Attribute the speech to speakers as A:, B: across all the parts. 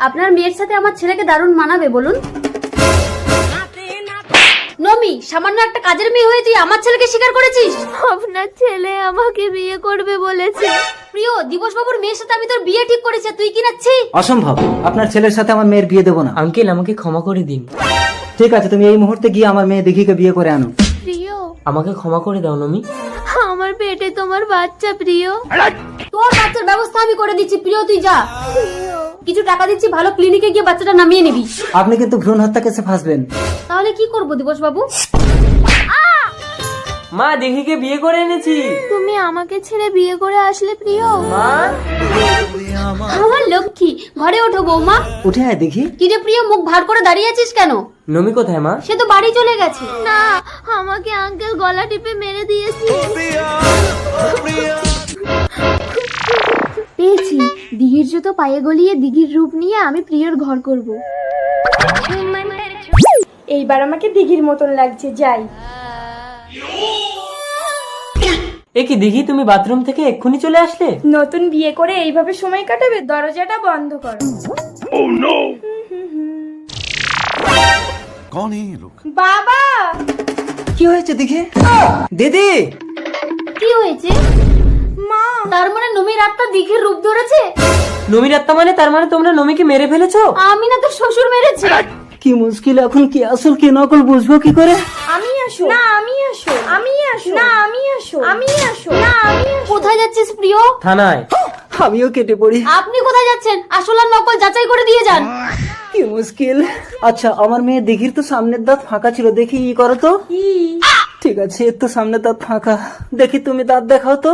A: আপনার মেয়ের সাথে আমার ছেলেকে দারুণ মানাবে বলুন। নমি, সামান্য একটা কাজের মেয়ে হয়ে তুই আমার ছেলেকে স্বীকার করেছিস?
B: আপনার ছেলে আমাকে বিয়ে করবে বলেছে।
A: প্রিয়, দিবস বাবুর মেয়ের সাথে আমি তোর বিয়ে ঠিক করেছি, তুই কি নাচ্ছি?
C: অসম্ভব, আপনার ছেলের সাথে আমার মেয়ের বিয়ে দেবো না।
D: আঙ্কেল, আমাকে ক্ষমা করে দিন।
C: ঠিক আছে, তুমি এই মুহূর্তে গিয়ে আমার মেয়ে দিঘিকে বিয়ে করে আনো।
B: প্রিয়,
D: আমাকে ক্ষমা করে দাও নমি।
B: আমার পেটে তোমার বাচ্চা। প্রিয়,
A: তোর বাচ্চার ব্যবস্থা আমি করে দিচ্ছি। প্রিয়, তুই যা, কিছু টাকা দিচ্ছি, ভালো ক্লিনিকে গিয়ে বাচ্চাটা নামিয়ে নিবি।
C: আপনি কিন্তু ভ্রূণ হত্যা কেসে ফাঁসবেন।
A: তাহলে কি করবো দিবস বাবু?
D: মা, দিঘিকে বিয়ে করে এনেছি।
B: তুমি আমাকে ছেড়ে বিয়ে করে আসলে প্রিয়।
D: মা,
A: আমার লক্ষ্মী, ঘরে ওঠো বৌমা।
C: উঠে আয় দেখি।
A: কি রে প্রিয়, মুখ ভার করে দাঁড়িয়ে আছিস কেন?
D: নমি কোথায় মা?
A: সে তো বাড়ি চলে গেছে।
B: না, আমাকে আঙ্কেল গলা টিপে মেরে দিয়েছে। পেয়েছি, দিঘির জুতো পায়ে গলিয়ে দিঘির রূপ নিয়ে আমি প্রিয়র ঘর করব।
E: এইবার আমাকে দিঘির মতন লাগছে, যাই।
D: এ কি দিঘি, তুমি বাথরুম থেকে এক্ষুনি চলে আসলে?
E: নতুন বিয়ে করে এইভাবে সময় কাটাবে? দরজাটা বন্ধ করো।
F: कौन है ये लोग?
E: বাবা,
C: কি হয়েছে দিঘি? দিদি,
A: কি হয়েছে?
E: মা,
A: তার মানে নমির আত্মা দিঘির রূপ ধরেছে?
D: নমির আত্মা মানে? তার মানে তোমরা নমিকে মেরে ফেলেছো?
A: আমি না, তোর শ্বশুর মেরেছে।
C: কি মুশকিল, এখন কি আসল কি নকল বুঝবো কি করে?
E: আমি আসো না, আমি আসো, আমি আসো না, আমি আসো, আমি আসো না, আমি আসো।
A: কোথায় যাচ্ছিস প্রিয়?
D: থানায়।
C: আমিও কেটে পড়ি।
A: আপনি কোথায় যাচ্ছেন? আসল আর নকল যাচাই করে দিয়ে যান।
C: কি মুশকিল। আচ্ছা, আমার মেয়ে দিঘির তো সামনের দাঁত ফাঁকা ছিল, দেখি ই করো তো। ঠিক আছে, এর তো সামনের দাঁত ফাঁকা, দেখি তুমি দাঁত দেখাও তো।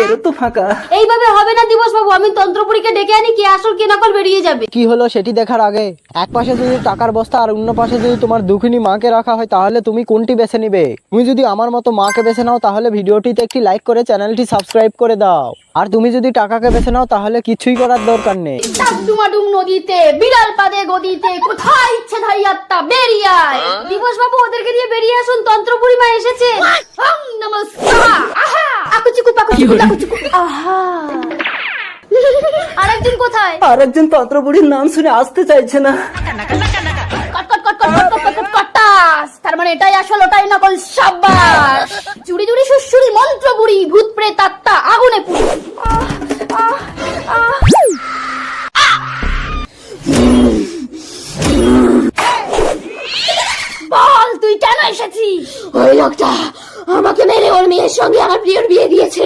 C: এরও তো ফাঁকা।
A: এইভাবে হবে না দিবস বাবু, আমি তন্ত্রপুরীকে ডেকে আনি, কে আসল কে নকল বেরিয়ে যাবে।
G: কি হলো সেটি দেখার আগে এক পাশে যদি টাকার বস্তা আর অন্য পাশে যদি তোমার দুঃখিনী মাকে রাখা হয়, তাহলে তুমি কোনটি বেছে নিবে? তুমি যদি আমার মতো মাকে বেছে নাও, তাহলে ভিডিওটিতে একটি লাইক করে চ্যানেলটি সাবস্ক্রাইব করে দাও। আর তুমি যদি টাকাকে বেছে নাও, তাহলে কিছুই করার দরকার নেই।
A: ডুমাডুম নদীতে, বিড়াল পাদে গদিতে, কোথায় ইচ্ছে ধাই আত্মা বেরিয়ে আয়। দিবস বাবু, ওদেরকে দিয়ে বেরিয়ে আসুন, তন্ত্রপুরী মা এসেছে। ওম নমঃ স্বাহা। আহা, আকুচিকু পাকুচিকু টাকুচিকু। আহা, আরেকজন কোথায়?
C: আর একজন তন্ত্রপুরীর নাম শুনে আসতে চাইছে না।
A: কট কট কট কট কট কট কট কটাস। তার মানে এটাই আসল, ওটাই নকল। সাবাস। চুরি চুরি সুসুরি মন্ত্র বুড়ি, ভূত প্রেত আত্মা আগুনে পুড়ি। বল, তুই কেন এসেছিস? ওই লোকটা আমাকে মেরে ওর মেয়ের সঙ্গে আমার প্রিয়র বিয়ে দিয়েছে।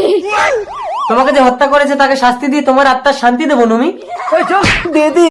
D: তোমাকে যে হত্যা করেছে তাকে শাস্তি দিয়ে তোমার আত্মার শান্তি দেবো নমি।
C: দিদি।